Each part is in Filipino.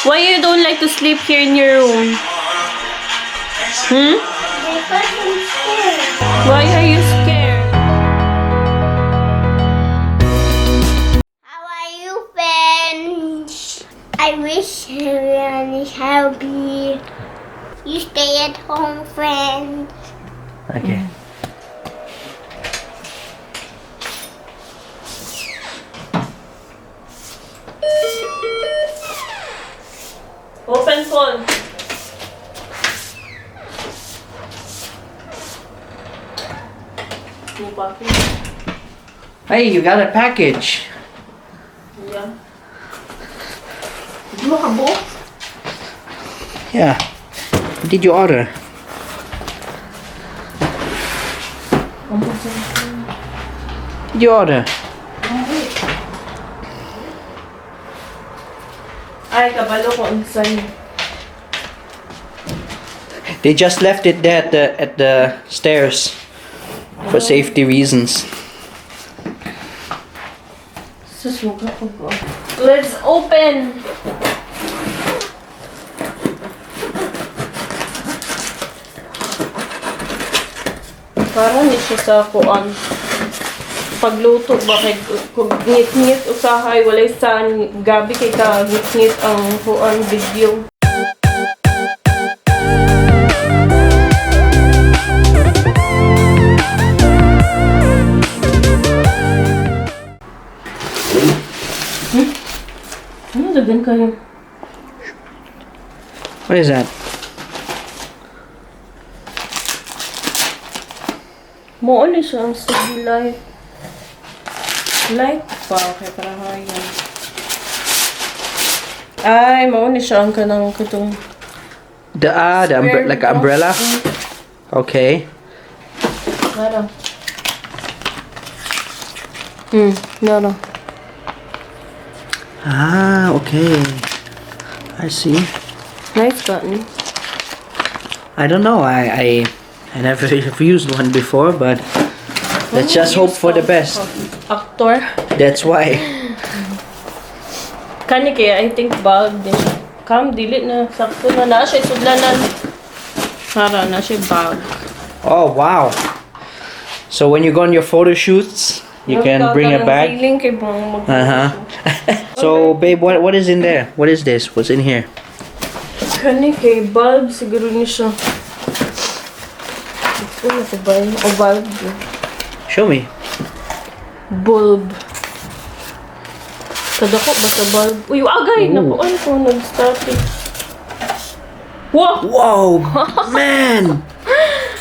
Why you don't like to sleep here in your room? Hmm? Because I'm scared. Why are you scared? How are you, friends? I wish everyone is happy. You stay at home, friends. Okay. Open phone. Hey, you got a package. Yeah. Di mo kabuo? Yeah. What did you order? What did you order? Ay, kabalo ko inside. They just left it there at the stairs for safety reasons. Susuga ko po. Let's open! Para ni siya sa kuan. Pagluto ba kay kung ngit-ngit usahay walay sa gabi kay ka ngit-ngit ang kuan video. Ano dagan kayo? What is that? Mo ni siya ang sige light. Light pa kay para hayan. Ay, mo ni siya ang kanang katong The like an umbrella. Okay. Nara. Nara. Ah, okay. I see. Nice button. I don't know. I never have used one before, but let's just hope for the best. Actor. That's why. Kani kaya I think bag din siya. Kam dili na sakto na siya sudlanan. Para na siya bag. Oh wow. So when you go on your photo shoots, you can bring a bag. Feeling kay bang mag. So babe, what is in there? What is this? What's in here? Kani kay bulb siguro ni siya. Ano sa bulb? O bulb. Show me. Bulb. Kadako ba sa bulb? Uy, agay! Nakuan ko, nag-static. Wow! Whoa, man!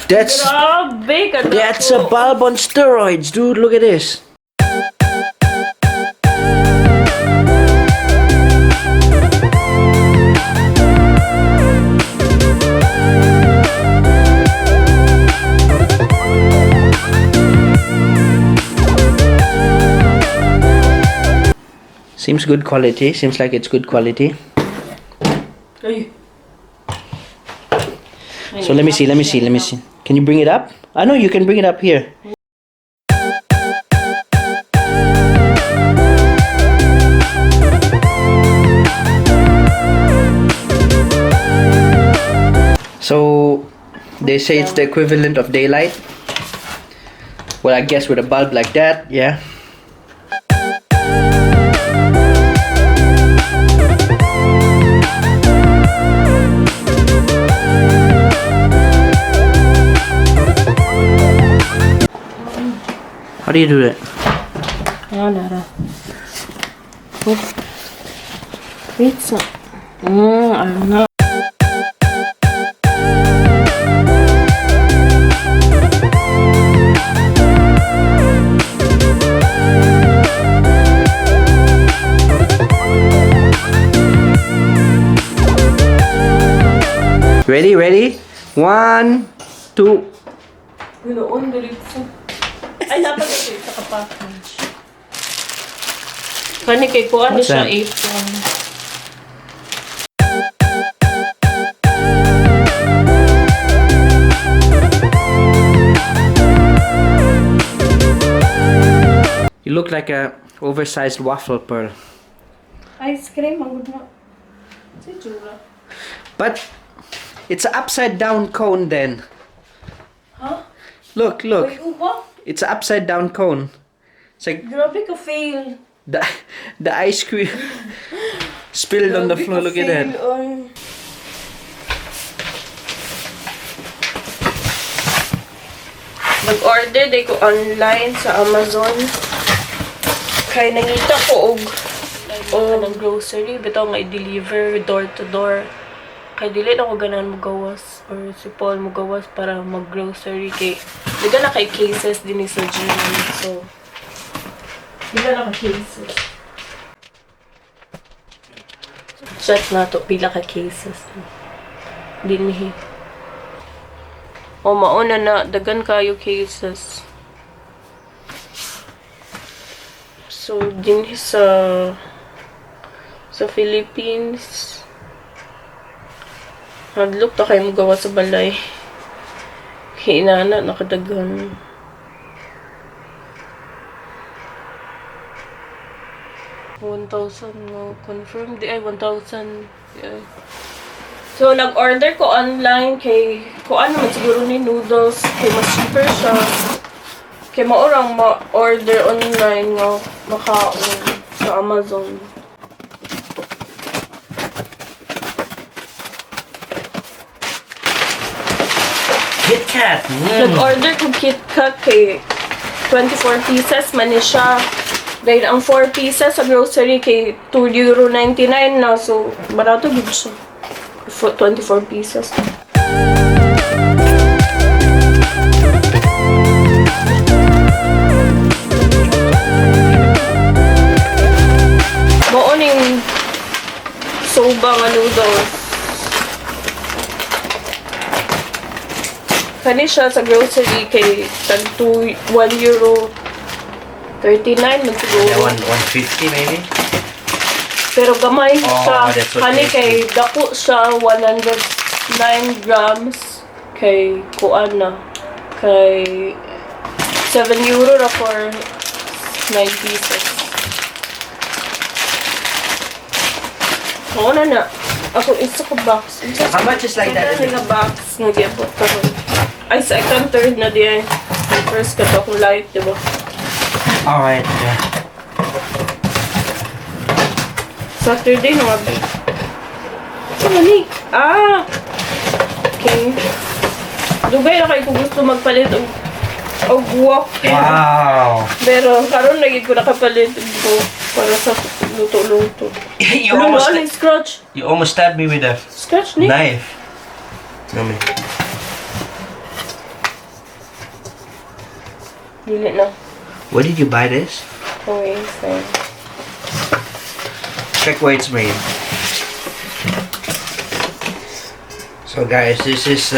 That's Grabe! Kadako! that's a bulb on steroids, dude. Look at this. Seems good quality. Seems like it's good quality. Ay. So let me see. Can you bring it up? I know you can bring it up here. So they say it's the equivalent of daylight. Well, I guess with a bulb like that, yeah. How do you do that? Ayan, Lara. Oop. Wait, so. Ano na. Ready? 1, 2. Ganoon, diretso. Ay, dapat ito sa kapackage. Kani kay kuan ni What's siya that? apron. You look like a oversized waffle pearl. Ice cream, ang good na. But it's an upside down cone then. Huh? Look. Wait, upa? It's an upside down cone. It's like Grabe ka fail. the ice cream spilled on the Grabe floor. ka Look at that. fail, ay. Nag-order day ko online sa Amazon. Kaya nangita ko og grocery bitaw nga i-deliver door to door. Kaya dili na ko ganan mugawas or si Paul mugawas para mag-grocery kay diga na kay cases din sa gym. So diga na kay cases. Check na to pila ka cases. Dinhi. O mauna na dagan kayo cases. So dinhi sa Philippines. Hadlok ta kayo magawa sa balay. Hinana nakadagan. $1,000 no confirm di ay 1,000 yeah. So nag-order ko online kay kuan naman siguro ni noodles kay mas cheaper siya. Kay maurang ma-order online nga makaon sa Amazon. KitKat. Nag-order ko KitKat kay 24 pieces man ni siya. Dahil ang 4 pieces sa grocery kay €2.99 na. So, barato gid siya. 24 pieces. Mooning soba nga noodles. Kani siya sa grocery kay tag €1.39 man siguro. Yeah, 150 maybe. Pero gamay siya. That's what Kani tasty. kay dako siya 109 grams kay kuan na kay €7 na for 9 pieces. Oo na. Ako isa ka box. How much is like that? Isa ka box nga giabot karon. Ay, second, third na diyan. First ka to kung light, diba? Alright, yeah. Saturday na nga ba? Ano ni? Ah! Okay. Dugay na kayo kung gusto magpalit og wok. Wow. Pero karon lagi ko nakapalit ko para sa luto-luto. you Ano almost na, scratch? you almost stabbed me with a Scratch ni? knife. No me. Dili na. Where did you buy this? Okay, fine. Check where it's made. So guys, this is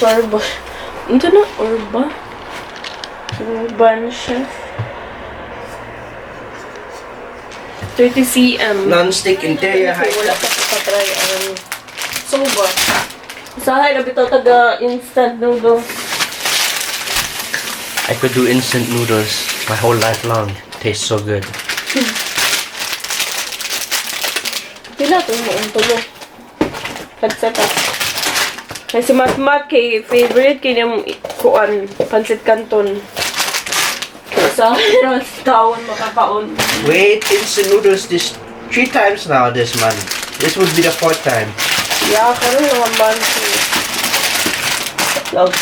Orba. Ito na, Orba. Urban Chef. 30 cm. non-stick interior Kasi height. wala pa sa try ang soba. Usahay na bitaw taga instant noodles. I could do instant noodles my whole life long. Tastes so good. Pila to mo ang tulo. Pagseta. Kaya si Matmat kay favorite kay niyang kuan pancit canton. Kaya sa taon makakaon. Wait, instant noodles this 3 times now this month. This would be the 4th time. Yeah, karon naman man si love.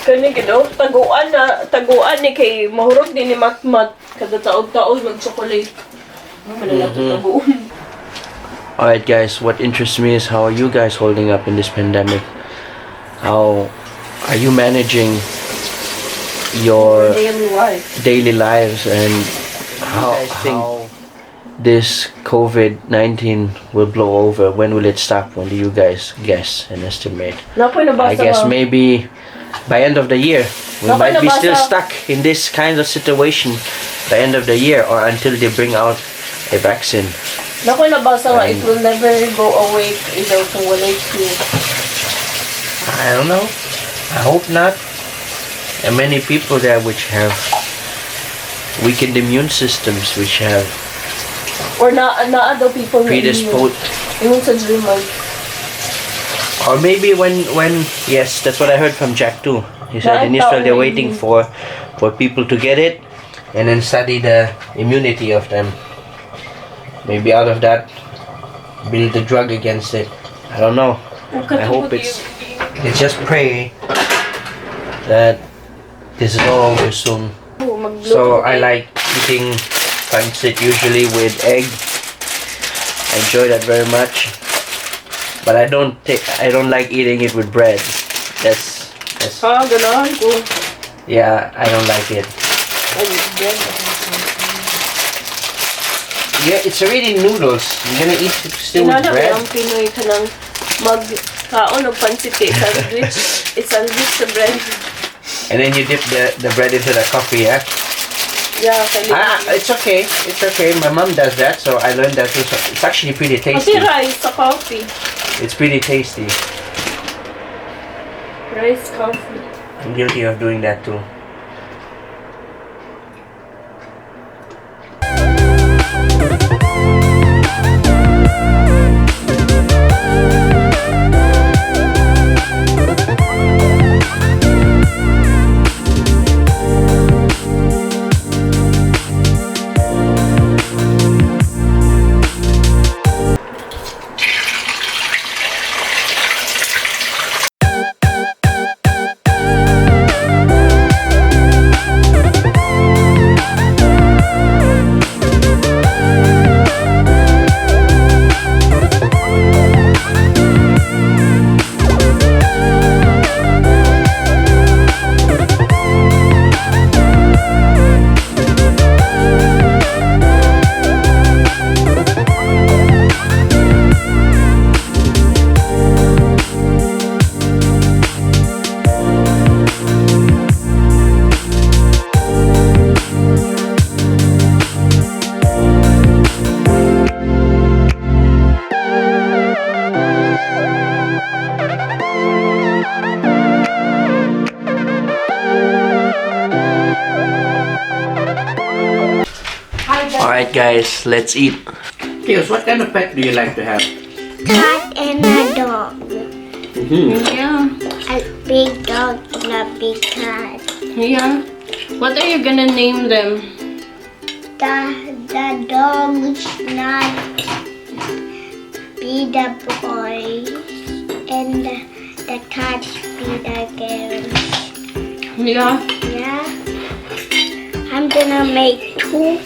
Kani gido taguan ni kay mahurog din ni Matmat kada taog-taog mag-chocolate. Alright guys, what interests me is how are you guys holding up in this pandemic? How are you managing your daily lives and how this COVID-19 will blow over? When will it stop? When do you guys guess and estimate? I guess maybe by end of the year. We might be still stuck in this kind of situation by end of the year or until they bring out a vaccine. Nakoy nabasa nga, it will never go away daw kung walay flu. I don't know. I hope not. And many people there which have weakened immune systems, which have Or naa daw people na predisposed. Yung sa dream life. Or maybe when yes, that's what I heard from Jack too. He said in Israel they're waiting for people to get it and then study the immunity of them. Maybe out of that build the drug against it. I don't know. I hope it's just pray that this is all over soon. So I like eating pancit usually with egg. I enjoy that very much. But I don't like eating it with bread. That's Ganahan ko. yeah, I don't like it. Yeah, it's already noodles. You're gonna eat it still with bread? Ang Pinoy ka ng magkaon o pancit kay sandwich. It's sandwich sa bread. And then you dip the bread into the coffee, yeah? Yeah, It's okay. It's okay. My mom does that, so I learned that too. So it's actually pretty tasty. Kasi rice sa coffee. It's pretty tasty. Rice, coffee. I'm guilty of doing that too. Alright guys, let's eat. Mateus, what kind of pet do you like to have? Cat and a dog. Yeah. A big dog and a big cat. Yeah. What are you gonna name them? The dog's not be the boy and the cat be the girl. Yeah. Yeah. I'm gonna make two.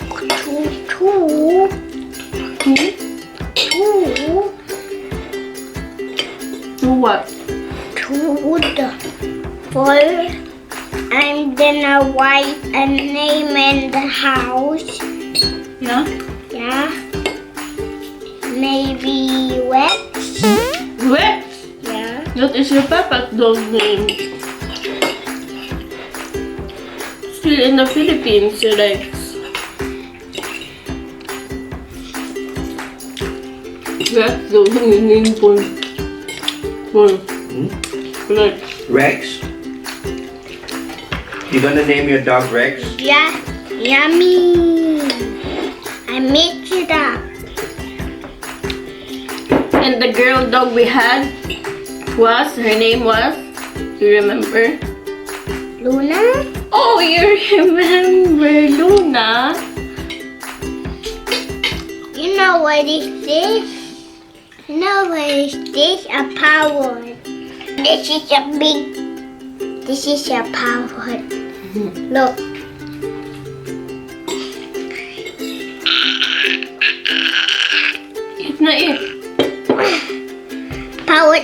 Do what? For I'm gonna write a name in the house. Yeah. Yeah. Maybe Rex. Rex. Yeah. That is your papa's dog name. Still in the Philippines, Rex. Rex, the name for Rex. Rex? You gonna name your dog Rex? Yeah. Yummy. I mixed it up. And the girl dog we had her name was, you remember? Luna. Oh, you remember Luna? You know what is this? You know what is this? A power. This is a power. Look. Eat na eat. Power.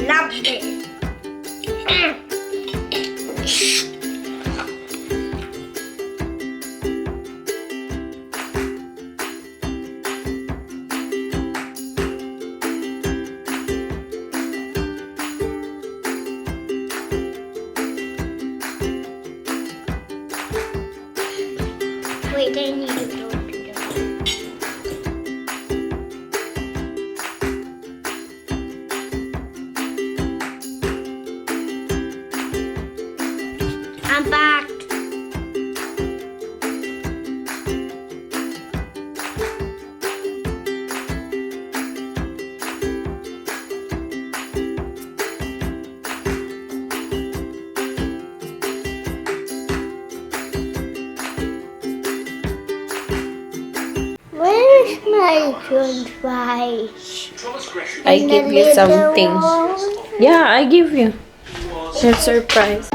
Love this. Wait, I need to go to the I'm back. Where's my french fries? I give you something. Yeah, I give you. Your surprise.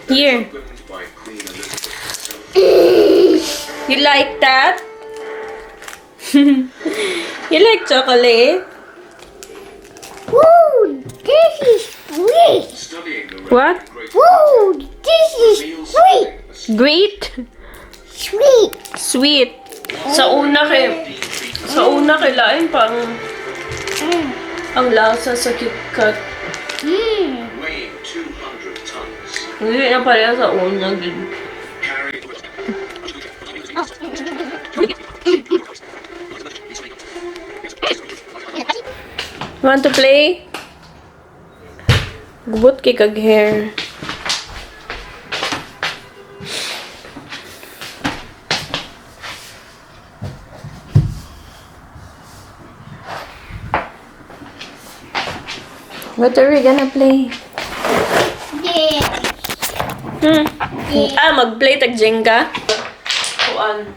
Here. You like that? You like chocolate? Woo! This is sweet. What? Woo! This is sweet. Great? Sweet. Sweet. Sa una kailain pang ang lasa sa KitKat. Weighing 200 tons. Hindi na pareha sa una din. Want to play? Gubot kay kag hair. What are we gonna play? Yeah. Mag-play tag Jenga? Kuan.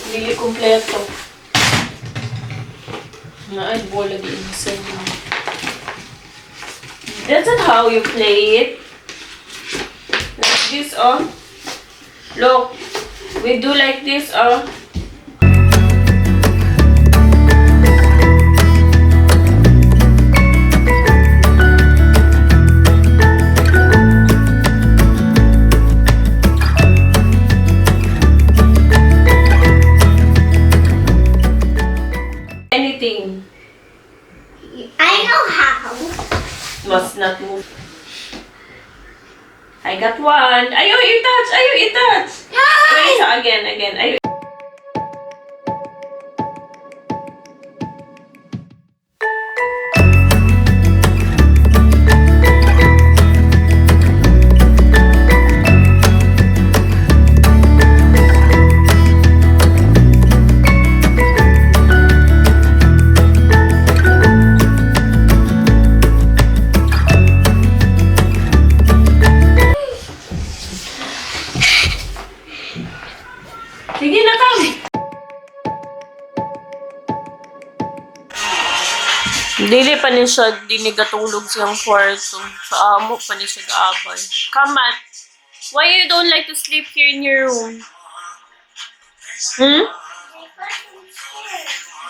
Dili kompleto. Na ay bola di inside. That's not how you play it. Like this, oh. Look. We do like this, oh. Anything. I know how. Must not move. I got one. Ayaw i-touch! Ayaw i-touch! Wait, so again. Ayaw. Sige na kami. Dili pa ni siya dinigatulog siyang kwarto. Sa amo pa ni siya gaabay. Come on. Why you don't like to sleep here in your room?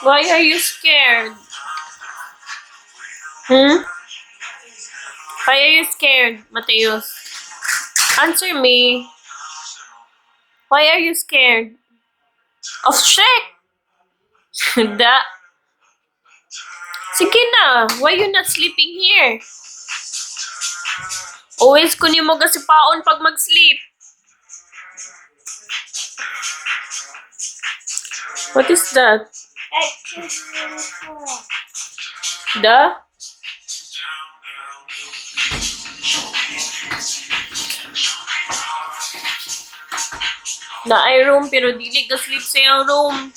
Why are you scared? Why are you scared, Mateus? Answer me. Why are you scared? Of Shrek? Sige na. Why you not sleeping here? Always kunin mo gasipaon pag mag-sleep. What is that? The? Na ay room pero dili ka sleep sa iyang room.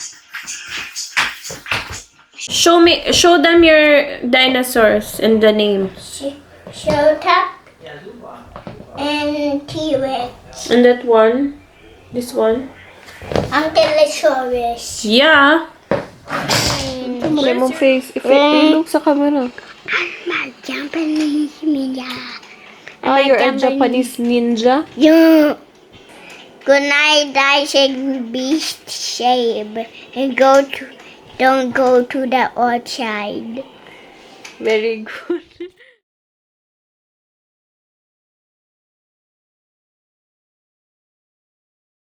Show them your dinosaurs and the names. Showtop and T-Rex. And that one? This one? Ankylosaurus. Yeah. Mali mong face. If you look sa camera. I'm a Japanese ninja. Ah, you're a Japanese ninja? Yeah. Good night, dicing beast shape. And don't go to the outside. Very good.